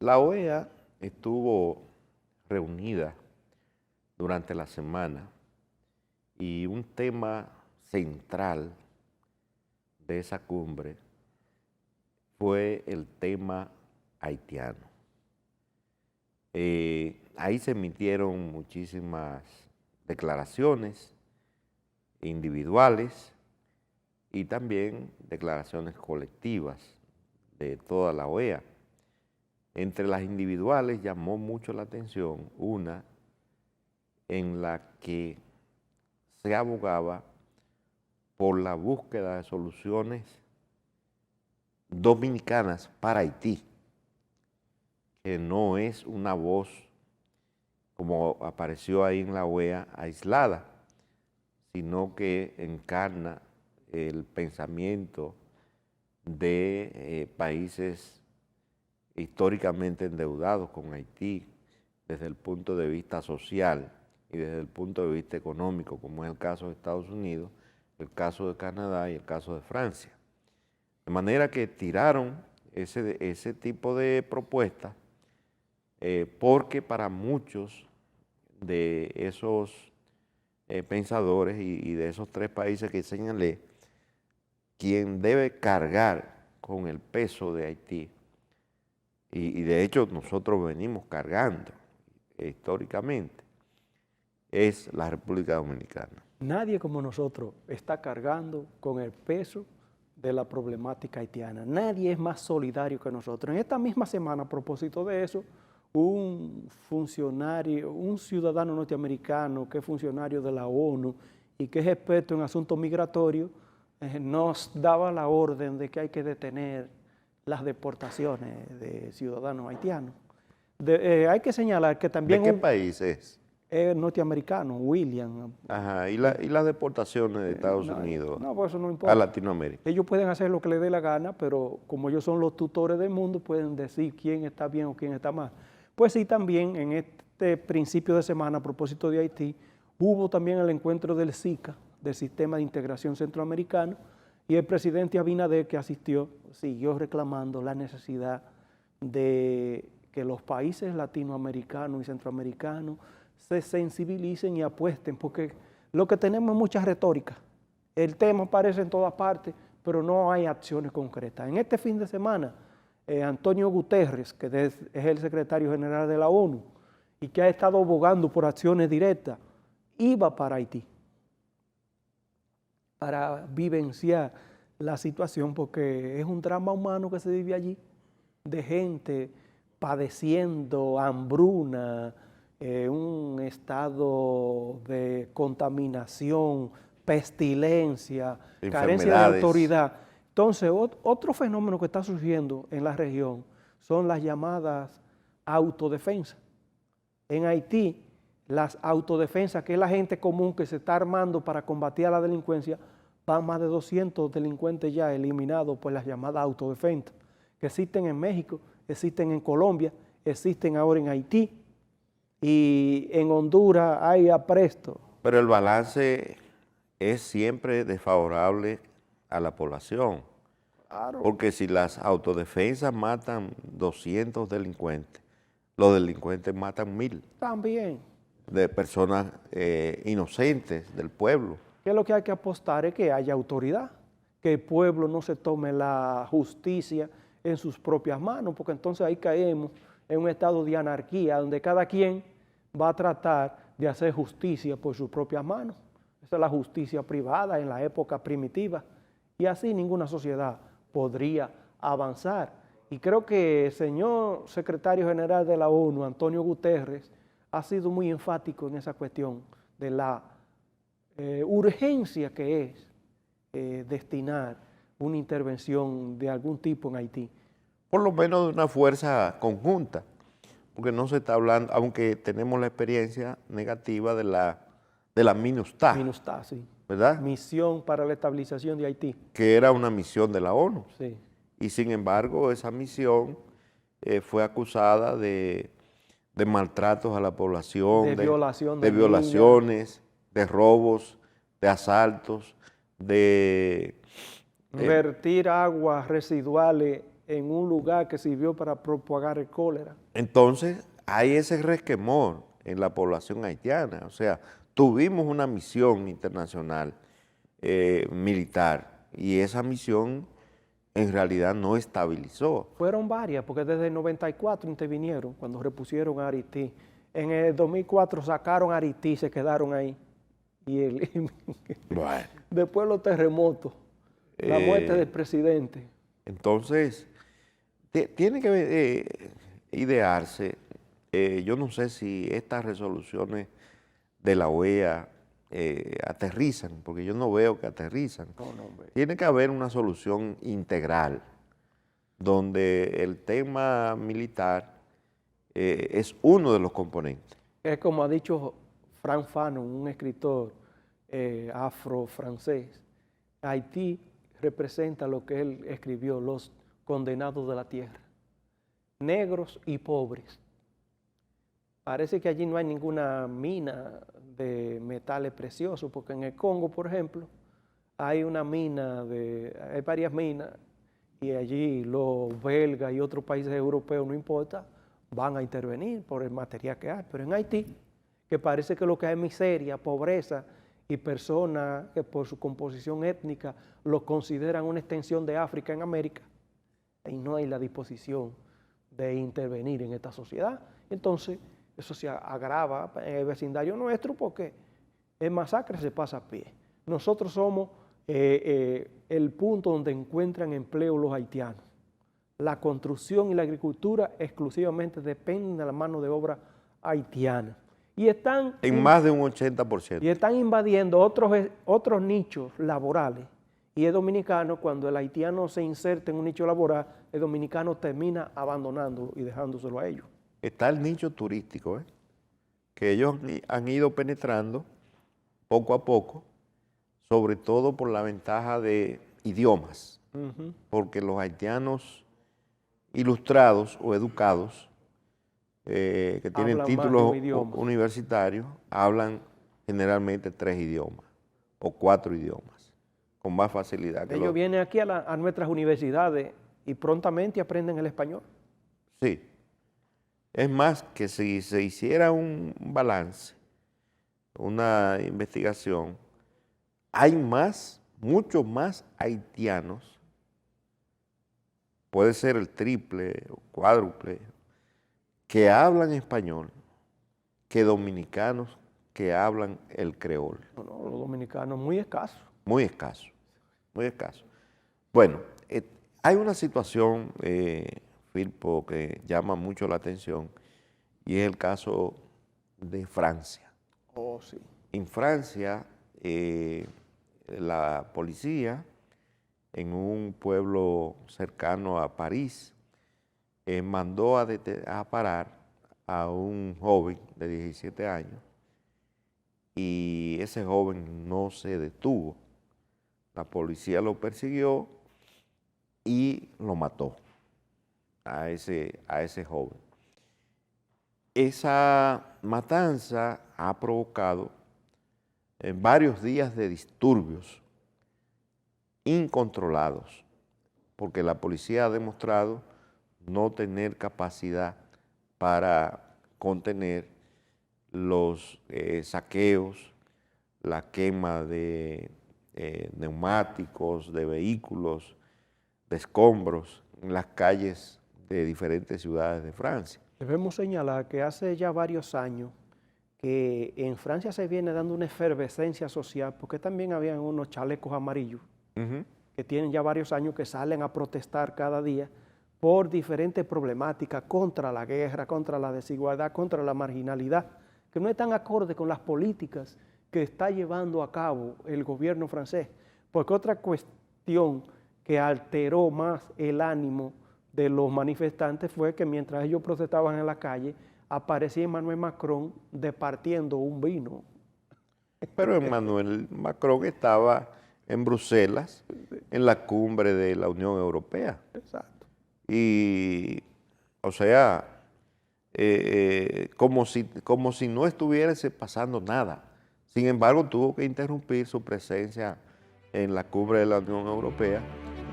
La OEA estuvo reunida durante la semana y un tema central de esa cumbre fue el tema haitiano. Ahí se emitieron muchísimas declaraciones individuales y también declaraciones colectivas de toda la OEA. Entre las individuales llamó mucho la atención una en la que se abogaba por la búsqueda de soluciones dominicanas para Haití, que no es una voz, como apareció ahí en la OEA, aislada, sino que encarna el pensamiento de países históricamente endeudados con Haití desde el punto de vista social y desde el punto de vista económico, como es el caso de Estados Unidos, el caso de Canadá y el caso de Francia. De manera que tiraron ese tipo de propuestas porque para muchos de esos pensadores y de esos tres países que señalé, quien debe cargar con el peso de Haití, y de hecho nosotros venimos cargando históricamente, es la República Dominicana. Nadie como nosotros está cargando con el peso de la problemática haitiana. Nadie es más solidario que nosotros. En esta misma semana, a propósito de eso, un funcionario, un ciudadano norteamericano que es funcionario de la ONU y que es experto en asuntos migratorios, nos daba la orden de que hay que detener las deportaciones de ciudadanos haitianos. Hay que señalar que también... ¿De qué país es? Norteamericano, William. Ajá, ¿y las deportaciones de Estados Unidos pues eso no importa. a Latinoamérica? Ellos pueden hacer lo que les dé la gana, pero como ellos son los tutores del mundo, pueden decir quién está bien o quién está mal. Pues sí, también en este principio de semana, a propósito de Haití, hubo también el encuentro del SICA, del Sistema de Integración Centroamericano, y el presidente Abinader, que asistió, siguió reclamando la necesidad de que los países latinoamericanos y centroamericanos se sensibilicen y apuesten, porque lo que tenemos es mucha retórica. El tema aparece en todas partes, pero no hay acciones concretas. En este fin de semana, Antonio Guterres, que es el secretario general de la ONU y que ha estado abogando por acciones directas, iba para Haití para vivenciar la situación, porque es un drama humano que se vive allí, de gente padeciendo hambruna, un estado de contaminación, pestilencia, carencia de autoridad. Entonces, otro fenómeno que está surgiendo en la región son las llamadas autodefensas. En Haití, las autodefensas, que es la gente común que se está armando para combatir a la delincuencia, van más de 200 delincuentes ya eliminados por las llamadas autodefensas, que existen en México, existen en Colombia, existen ahora en Haití, y en Honduras hay apresto. Pero el balance es siempre desfavorable a la población. Claro. Porque si las autodefensas matan 200 delincuentes, los delincuentes matan 1000. También. De personas inocentes del pueblo. Que lo que hay que apostar es que haya autoridad, que el pueblo no se tome la justicia en sus propias manos, porque entonces ahí caemos en un estado de anarquía, donde cada quien va a tratar de hacer justicia por sus propias manos. Esa es la justicia privada en la época primitiva, y así ninguna sociedad podría avanzar. Y creo que el señor secretario general de la ONU, Antonio Guterres, ha sido muy enfático en esa cuestión de la urgencia que es destinar una intervención de algún tipo en Haití. Por lo menos de una fuerza conjunta, porque no se está hablando, aunque tenemos la experiencia negativa de la MINUSTAH. MINUSTAH, sí. ¿Verdad? Misión para la Estabilización de Haití. Que era una misión de la ONU. Sí. Y sin embargo, esa misión fue acusada de maltratos a la población, de violaciones, de robos, de asaltos, de vertir aguas residuales en un lugar que sirvió para propagar el cólera. Entonces, hay ese resquemor en la población haitiana. O sea, tuvimos una misión internacional militar y esa misión en realidad no estabilizó. Fueron varias, porque desde el 94 intervinieron cuando repusieron a Haití. En el 2004 sacaron a Haití y se quedaron ahí. Bueno, Después los terremotos, la muerte del presidente. Entonces, tiene que idearse, yo no sé si estas resoluciones de la OEA aterrizan, porque yo no veo que aterrizan. No, hombre. Tiene que haber una solución integral, donde el tema militar es uno de los componentes. Es como ha dicho Frank Fanon, un escritor afro-francés, Haití representa lo que él escribió, los condenados de la tierra, negros y pobres. Parece que allí no hay ninguna mina de metales preciosos, porque en el Congo, por ejemplo, hay hay varias minas, y allí los belgas y otros países europeos, no importa, van a intervenir por el material que hay. Pero en Haití, que parece que lo que hay es miseria, pobreza, y personas que por su composición étnica lo consideran una extensión de África en América, y no hay la disposición de intervenir en esta sociedad. Entonces, eso se agrava en el vecindario nuestro porque el masacre se pasa a pie. Nosotros somos el punto donde encuentran empleo los haitianos. La construcción y la agricultura exclusivamente dependen de la mano de obra haitiana. Y están En más de un 80%. Y están invadiendo otros nichos laborales. Y el dominicano, cuando el haitiano se inserta en un nicho laboral, el dominicano termina abandonándolo y dejándoselo a ellos. Está el nicho turístico, que ellos han ido penetrando poco a poco, sobre todo por la ventaja de idiomas, porque los haitianos ilustrados o educados que tienen Hablan títulos más de un idioma. universitarios hablan generalmente 3 idiomas o 4 idiomas con más facilidad que Ellos vienen aquí a nuestras universidades y prontamente aprenden el español. Sí. Es más, que si se hiciera un balance, una investigación, hay muchos más haitianos, puede ser el triple o cuádruple, que hablan español, que dominicanos que hablan el creol. No, los dominicanos muy escasos. Muy escaso, muy escaso. Bueno, hay una situación, Firpo, que llama mucho la atención, y es el caso de Francia. Oh, sí. En Francia, la policía, en un pueblo cercano a París, mandó a parar a un joven de 17 años, y ese joven no se detuvo. La policía lo persiguió y lo mató a ese joven. Esa matanza ha provocado varios días de disturbios incontrolados, porque la policía ha demostrado no tener capacidad para contener los saqueos, la quema de neumáticos, de vehículos, de escombros en las calles de diferentes ciudades de Francia. Debemos señalar que hace ya varios años que en Francia se viene dando una efervescencia social, porque también habían unos chalecos amarillos que tienen ya varios años que salen a protestar cada día por diferentes problemáticas contra la guerra, contra la desigualdad, contra la marginalidad, que no están acorde con las políticas que está llevando a cabo el gobierno francés. Porque otra cuestión que alteró más el ánimo de los manifestantes fue que mientras ellos protestaban en la calle, aparecía Emmanuel Macron departiendo un vino. Pero Emmanuel Macron estaba en Bruselas, en la cumbre de la Unión Europea. Exacto. Y, o sea, como si no estuviese pasando nada. Sin embargo, tuvo que interrumpir su presencia en la cumbre de la Unión Europea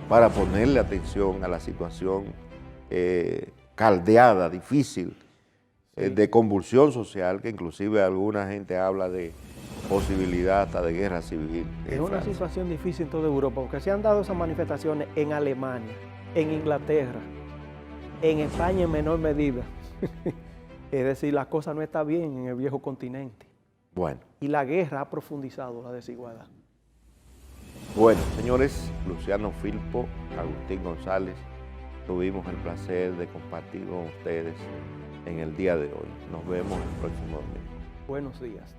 para ponerle atención a la situación caldeada, difícil, de convulsión social, que inclusive alguna gente habla de posibilidad hasta de guerra civil. Es una situación difícil en toda Europa, porque se han dado esas manifestaciones en Alemania, en Inglaterra, en España en menor medida. Es decir, la cosa no está bien en el viejo continente. Bueno. Y la guerra ha profundizado la desigualdad. Bueno, señores, Luciano Firpo, Agustín González, tuvimos el placer de compartir con ustedes en el día de hoy. Nos vemos el próximo domingo. Buenos días.